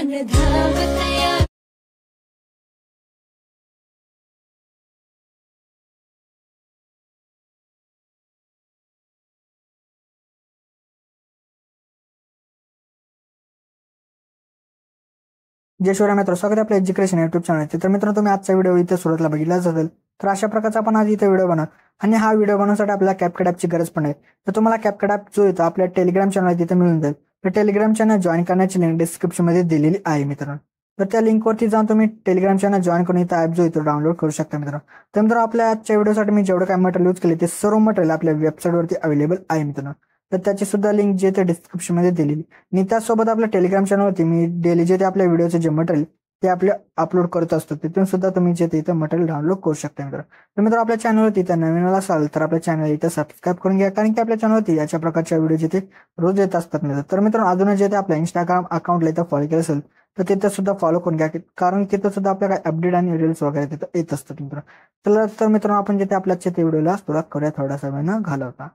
मन धावतया। जय शिवराय मित्र, स्वागत आहे आपल्या एज्युकेशन यूट्यूब चॅनलचे। तर मित्रांनो, तुम्ही आजचा व्हिडिओ इथे सुरुवातीला बघितलाच असेल। तर अशा प्रकारचा आपण आज इथे व्हिडिओ बनवणार आणि हा व्हिडिओ बनवण्यासाठी आपल्याला कॅपकट ॲपची गरज पण आहे। तर तुम्हाला कॅपकट ॲप जो येतो आपल्या टेलिग्राम चॅनल तिथे मिळून जाईल। तर टेलिग्राम चॅनल जॉईन करण्याची लिंक डिस्क्रिप्शनमध्ये दिलेली आहे मित्रांनो। तर त्या लिंकवरती जाऊन तुम्ही टेलिग्राम चॅनल जॉईन करून इथं ॲप जो येतो डाउनलोड करू शकता मित्रांनो। तर मित्रांनो, आपल्या आजच्या व्हिडिओसाठी मी जेवढं काय मटेरियल यूज केले ते सर्व मटेरियल आपल्या वेबसाईटवरती अवेलेबल आहे मित्रांनो। तर त्याची सुद्धा लिंक जे ते डिस्क्रिप्शनमध्ये दिलेली आणि त्याचसोबत आपल्या टेलिग्राम चॅनलवरती मी डेली जे ते आपल्या व्हिडिओचे जे मटेरियल ते आपले अपलोड करत असतो, तिथून सुद्धा तुम्ही जे इथं मटेरियल डाउनलोड करू शकता मित्रांनो। तर मित्रांनो, आपल्या चॅनलवरती इथं नवीन असाल तर आपल्या चॅनल इथं सबस्क्राईब करून घ्या, कारण की आपल्या चॅनलवरती अशा प्रकारच्या व्हिडिओ जिथे रोज येत असतात मित्रांनो। तर मित्रांनो, अजून जे ते आपल्या इंस्टाग्राम अकाउंटला इथं फॉलो केलं असेल तर तिथं सुद्धा फॉलो करून घ्या, कारण तिथं सुद्धा आपल्या काय अपडेट आणि रील्स वगैरे तिथं येत असतात मित्रांनो। तर मित्रांनो, आपण जिथे आपल्या व्हिडिओला सुरुवात करूया थोडासा वेळ न घालवता।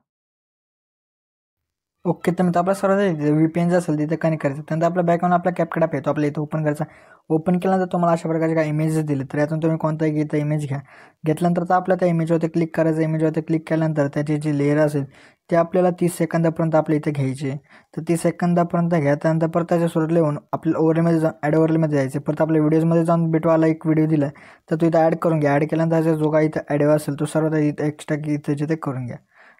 ओके, तर मित्र आपला सर्वात VPN जे असेल तिथे कनेक्ट करायचं। त्यानंतर आपल्या बॅकग्राऊंड आपला कॅपकट ॲप येतो आपल्या इथं ओपन करायचा। ओपन केल्यानंतर तुम्हाला अशा प्रकारचे काही इमेजेस दिले, तर यातून तुम्ही कोणताही इथं इमेज घ्या। घेतल्यानंतर तर आपल्या त्या इमेजवरती क्लिक करायचं। इमेजवरती क्लिक केल्यानंतर त्याची जी लेअर असेल ते आपल्याला 30 सेकंदापर्यंत आपल्या इथे घ्यायची। तर 30 सेकंदापर्यंत घ्या। त्यानंतर परत त्याच्या सुरुवातीला येऊन आपल्या ओव्हरलेमध्ये जाऊन ॲड ओव्हरलेमध्ये जायचं। परत आपल्या व्हिडिओजमध्ये जाऊन बिटवाला एक व्हिडिओ दिला तर तो इथं ॲड करून घ्या। ॲड केल्यानंतर जो काही इथं ॲड असेल तो सर्व इथं एक्स्ट्रा इथं जिथे करून घ्या।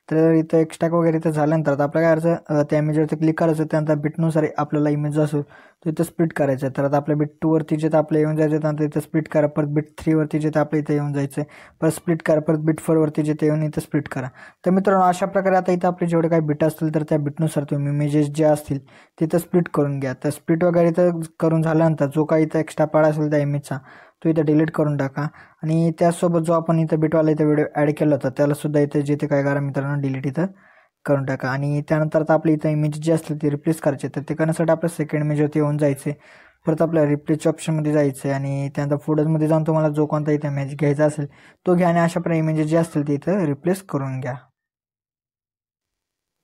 तर इथं एक्स्ट्रा वगैरे इथं झाल्यानंतर आपल्या काय करायचं, त्या इमेजवरती क्लिक करायचं। त्यानंतर बिटनुसार आपल्याला इमेज जो असो तो इथं स्प्लिट करायचा। तर आता आपल्या बिट 2 वरती जे आपलं येऊन जायचं, त्यानंतर इथं स्प्लिट करा। परत बिट 3 वरती जे आपल्या इथं येऊन जायचं, परत स्प्लिट करा। परत बिट 4 वरती जिथे येऊन इथं स्प्लिट करा। तर मित्रांनो, अशा प्रकारे आता इथं आपले जेवढे काही बिट असतील तर त्या बिटनुसार तुम्ही इमेजेस जे असतील तिथं स्प्लिट करून घ्या। तर स्प्लिट वगैरे इथं करून झाल्यानंतर जो काही इथं एक्स्ट्रा पार्ट असेल त्या इमेजचा तो इथं डिलीट करून टाका। आणि त्याचसोबत जो आपण इथं बिटवाला इथं व्हिडिओ ॲड केला होता त्याला सुद्धा इथं जिथे काय करा मित्रांनो, डिलीट इथं करून टाका। आणि त्यानंतर आता आपली इथं इमेज जी असतील ती रिप्लेस करायची। तर ते करण्यासाठी आपल्या सेकंड इमेजवरती येऊन जायचे। परत आपल्या रिप्लेसच्या ऑप्शनमध्ये जायचं आणि त्यानंतर फोल्डरमध्ये जाऊन तुम्हाला जो कोणता इथं इमेज घ्यायचा असेल तो घ्या आणि अशा प्रकारे इमेजेस जे असतील ते इथं रिप्लेस करून घ्या।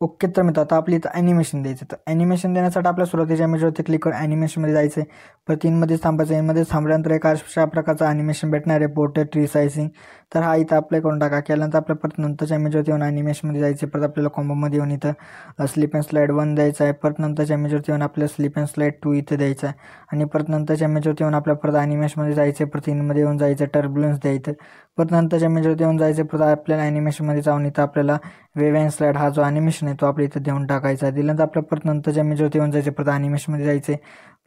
ओके, तर मित्र आता आपली इथं ॲनिमेशन द्यायचं। तर ॲनिमेशन देण्यासाठी आपल्या सुरुवातीच्या इमेजवरती क्लिक करून ॲनिमेशनमध्ये जायचं। परत इनमध्येच थांबायचं। इनमध्येच थांबल्यानंतर एक अशा प्रकारचा ॲनिमेशन भेटणार आहे, पोर्ट्रेट रिसायझिंग। तर हा इथं अप्लाय करून टाका। केल्यानंतर आपल्या परत नंतरच्या इमेजवरती येऊन ॲनिमेशनमध्ये जायचं। परत आपल्याला कॉम्बोमध्ये येऊन इथं स्लिप अँड स्लाईड 1 द्यायचा आहे। परत नंतरच्या इमेजवरती येऊन आपल्याला स्लिप अँड स्लाईड 2 इथं द्यायचा आहे। आणि परत नंतरच्या इमेजवरती येऊन आपल्या परत ॲनिमेशनमध्ये जायचं। परत इनमध्ये येऊन जायचं, टर्ब्युलन्स द्यायचं। परत नंतरच्या इमेजवरती येऊन जायचं। परत आपल्याला ॲनिमेशनमध्ये जाऊन इथं आपल्याला वेव्ह अँड स्लाईड हा जो ॲनिमेशन आहे तो आपल्या इथं देऊन टाकायचा। दिल्यानंतर आपल्या परत नंतरच्या इमेजवरती येऊन जायचे। परत ॲनिमेशनमध्ये जायचे।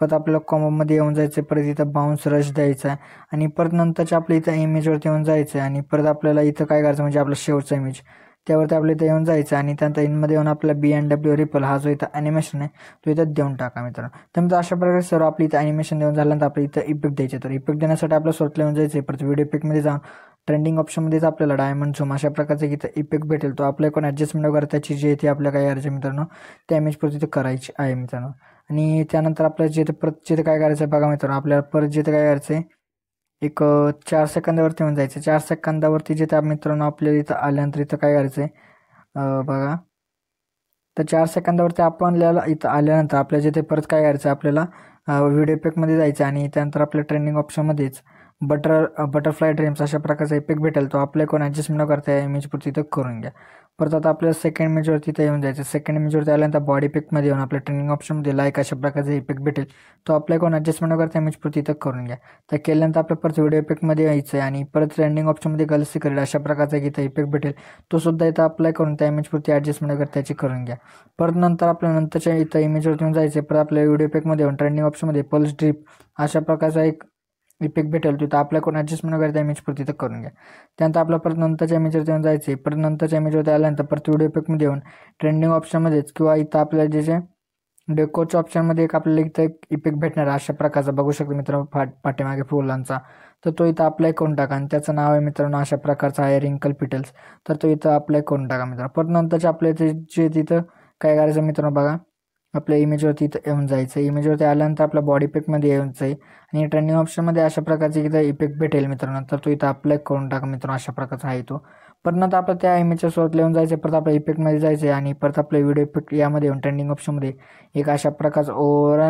परत आपल्याला कॉम्बोमध्ये येऊन जायचं। परत इथं बाउन्स रश द्यायचा आहे। आणि परत नंतरच्या आपल्या इथं इमेजवरती येऊन जायचं आणि परत आपल्याला इथं काय करायचं म्हणजे आपला शेवटचा इमेज त्यावरती आपल्या इथं येऊन जायचं। आणि त्यानंतर इनमध्ये येऊन आपला BMW रिपल हा जो इथं ॲनिमेशन आहे तो इथं देऊन टाका मित्रांनो। त्यानंतर अशा प्रकारे सर्व आपली इथं ॲनिमेशन देऊन झाल्यानंतर आपल्या इथं इफेक्ट द्यायचे। तर इफेक्ट देण्यासाठी आपल्या स्वतःला येऊन जायचं। परत व्हिडिओ इफेक्टमध्ये जाऊन ट्रेंडिंग ऑप्शनमध्येच आपल्याला डायमंड झूम अशा प्रकारचे इथं इफेक्ट भेटेल। तो आपल्या कोण ॲडजस्टमेंट वगैरे त्याची जी ती आपल्या काय करायचं मित्रांनो, त्या इमेज परत तिथं करायची आहे मित्रांनो। आणि त्यानंतर आपल्याला जिथे परत जिथे काय करायचं आहे बघा मित्रांनो, आपल्याला परत जिथे काय करायचं आहे एक 4 सेकंदावरती येऊन जायचं। 4 सेकंदावरती जिथे मित्रांनो आपल्याला इथं आल्यानंतर इथं काय करायचं आहे बघा। तर 4 सेकंदावरती आपल्याला इथं आल्यानंतर आपल्या जिथे परत काय करायचं आहे आपल्याला व्हिडिओ इफेक्टमध्ये जायचं आणि त्यानंतर आपल्या ट्रेंडिंग ऑप्शनमध्येच बटरफ्लाय ड्रीम्स अशा प्रकारचा इफेक्ट भेटेल। तो आपल्या कोण ॲडजस्टमेंट न करता इमेज पुरती इथं करून घ्या। परत आता आपल्याला सेकंड इमेजवरती इथं येऊन जायचं। सेकंड इमेजवरती आल्यानंतर बॉडी इफेक्टमध्ये येऊन आपल्या ट्रेंडिंग ऑप्शनमध्ये लाईक अशा प्रकारचा इफेक्ट भेटेल। तो आपल्या कोण ॲडजस्टमेंट न करता इमेज पुरती इथं करून घ्या। तर केल्यानंतर आपल्या परत व्हिडिओ इफेक्टमध्ये यायचं आहे आणि परत ट्रेंडिंग ऑप्शनमध्ये गलसी करेल अशा प्रकारचा इथं इफेक्ट भेटेल। तो सुद्धा इथं अप्लाय करून त्या इमेज पुरती ॲडजस्टमेंट करता त्याची करून घ्या। परत नंतर आपल्या नंतरच्या इथं इमेजवरती येऊन जायचं। परत आपल्या व्हिडिओ इफेक्टमध्ये येऊन ट्रेंडिंग ऑप्शनमध्ये पल्स ड्रिप अशा प्रकारचा एक इफेक्ट भेटेल। तिथं आपल्या कोण ॲडजस्टमेंट वगैरे त्या इमेज पुरती इथं करून घ्या। त्यानंतर आपल्या परत नंतरच्या इमेजवरती येऊन जायचे। परत नंतरच्या इमेजवरती आल्यानंतर परत व्हिडिओ इफेक्टमध्ये येऊन ट्रेंडिंग ऑप्शनमध्येच किंवा इथं आपल्याला जे डेकोच्या ऑप्शनमध्ये एक आपल्याला इथं एक इफेक्ट भेटणार अशा प्रकारचा बघू शकतो मित्रांनो, पाठीमागे फुलांचा। तर तो इथं अप्लाय करून टाका आणि त्याचं नाव आहे मित्रांनो अशा प्रकारचा आहे रिंकल पिटल्स। तर तो इथं अप्लाय करून टाका मित्रांनो। परत नंतरच्या आपल्या इथे जे तिथं काय करायचं मित्रांनो बघा, आपल्या इमेजवरती इथं येऊन जायचं। इमेजवरती आल्यानंतर आपल्या बॉडी इफेक्टमध्ये येऊन जाईल आणि ट्रेंडिंग ऑप्शनमध्ये अशा प्रकारचे इथं इफेक्ट भेटेल मित्रांनो। तर तो इथं अप्लाय करून टाका मित्रांनो, अशा प्रकारचा आहे तो। परत नंतर आपलं त्या इमेजच्या सुरुवात लिहून जायचं, परत आपल्या इफेक्टमध्ये जायचं आणि परत आपलं व्हिडिओ इफेक्ट यामध्ये येऊन ट्रेंडिंग ऑप्शनमध्ये एक अशा प्रकारचा ओव्हर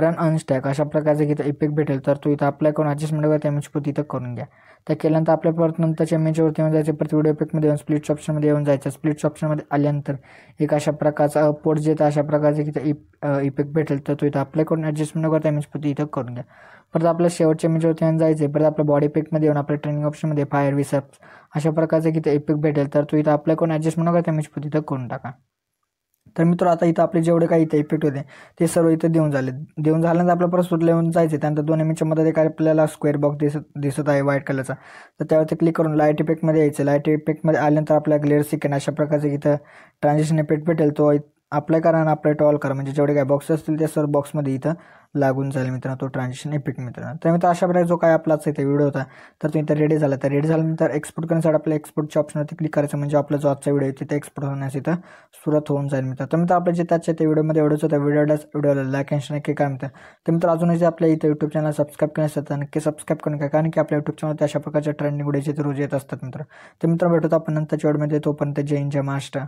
अँड अनस्टॅक अशा प्रकारचा इथं इफेक्ट भेटेल, तर तो इथं अप्लाय करून ॲडजस्टमेंट वगैरे त्या इमेजपुरती इथं करून घ्या. तर केल्यानंतर आपल्या परत नंतरच्या इमेजवरती येऊन जायचं, परत व्हिडिओ इफेक्टमध्ये येऊन स्प्लिट्स ऑप्शनमध्ये येऊन जायचं. स्प्लिट्स ऑप्शनमध्ये आल्यानंतर एक अशा प्रकारचा पोर्ट जे अशा प्रकारचे इथं इफेक्ट भेटेल, तर तो इथं अप्लाय करून ॲडजस्टमेंट वगैरे त्या इमेजपुरती इथं करून घ्या. परत आपल्या शेवटच्या इमेजवरती येऊन जायचं, परत आपल्या बॉडी इफेक्टमध्ये येऊन आपल्या ट्रेनिंग ऑप्शनमध्ये फायर विसअप्स अशा प्रकारचे इथं इफेक्ट भेटेल, तर तो इथं अप्लाय करून ॲडजस्टमेंट वगैरे त्या इमेजपुरती इथं करून टाका. तर मित्र आता इथं आपले जेवढे काही इथं इफेक्ट होते ते सर्व इथं देऊन झाल्यानंतर आपल्या परत सुरू येऊन जायचे. त्यानंतर 2 इमेजच्या मध्ये एक आपल्याला स्क्वेअर बॉक्स दिसत आहे व्हाईट कलरचा, तर त्यावरती क्लिक करून लाईट इफेक्टमध्ये यायचं. लाईट इफेक्टमध्ये आल्यानंतर आपल्याला ग्लेअर सेकंड अशा प्रकारचे इथं ट्रान्झिशन इफेक्ट भेटेल, तो अप्लाय करा आणि अप्लाय टू ऑल करा, म्हणजे जेवढे काही बॉक्स असतील त्या सर्व बॉक्समध्ये इथं लागून जाईल मित्रांनो तो ट्रान्झिशन इफेक्ट मित्रांनो. तर मित्र अशा प्रकारे जो काय आपलाच इथे व्हिडिओ होता तर तो इथं रेडी झाला. तर रेडी झाल्यानंतर एक्सपोर्ट करण्यासाठी आपल्या एक्सपोर्टच्या ऑप्शनवरती क्लिक करायचं, म्हणजे आपला जो आजचा व्हिडिओ तिथे एक्सपोर्ट होण्यास इथं सुरुवात होऊन जाईल मित्र. तर मित्र आपल्या जे त्याच्या त्या व्हिडिओमध्ये एवढंच होतं. व्हिडिओला लाईक आणि नक्की काय म्हणतात. तर मित्र अजूनही आपल्या इथं यूट्यूब चॅनल सबस्क्राईब केलं तर नक्की सबस्क्राईब करून घ्या, कारण की आपल्या यूट्यूब चॅनल अशा प्रकारच्या ट्रेंडिंग व्हिडिओचे रोज येत असतात मित्र. तर मित्र भेटतो आपण नंतरच्या व्हिडिओमध्ये, तोपर्यंत जय हिंद जय महाराष्ट्र.